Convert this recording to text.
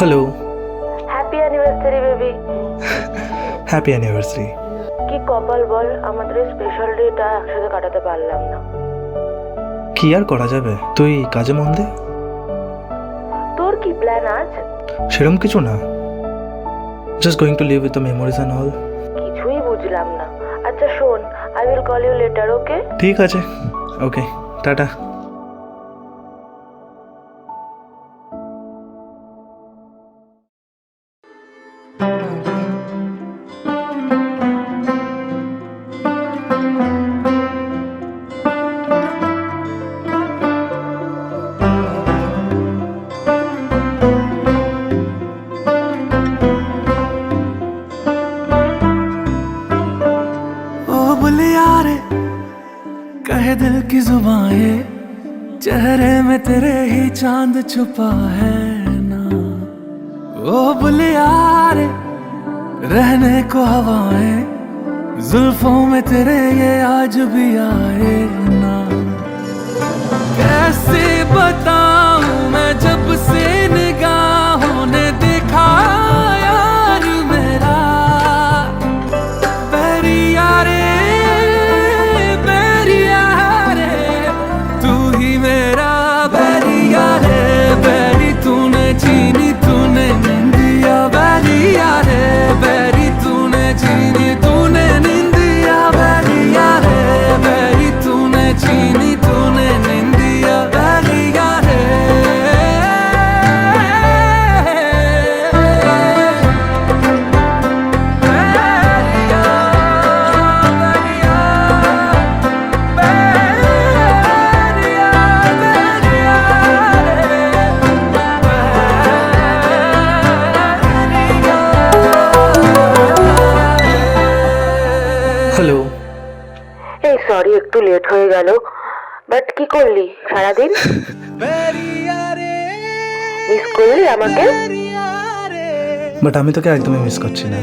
Hello. Happy anniversary baby. Happy anniversary. কি কপাল বল, আমাদের এই স্পেশাল ডেটা একসাথে কাটাতে পারলাম না। কি আর করা যাবে, তুই কাজে মন দে। তোর কি প্ল্যান আজ? সেরকম কিছু না, just going to live with the memories and all. কিছুই বুঝলাম না। আচ্ছা শোন, I will call you later, okay? ঠিক আছে, ওকে, টাটা। ओ बुलिया रे कहे दिल की जुबान ये, चेहरे में तेरे ही चांद छुपा है ना। ओ बुलिया रे रहने को हवाएं, जुल्फों में तेरे ये आज भी आए ना। कैसे बताऊं मैं जब से निगाहों ने देखा यार मेरा, बैरिया रे तू ही मेरा बैरिया रे, बैरी तूने चीनी तूने निंदिया, बैरिया रे बैरी तूने चीनी तूने निंदिया, बैरिया रे बैरी तूने चीनी तूने निंदिया, बैरिया रे। হ্যালো। এই সরি, একটু লেট হয়ে গেল। বাট কি করলি সারাদিন? মিস করলি আমাকে? বাট আমি তোকে একদমই মিস করছি না।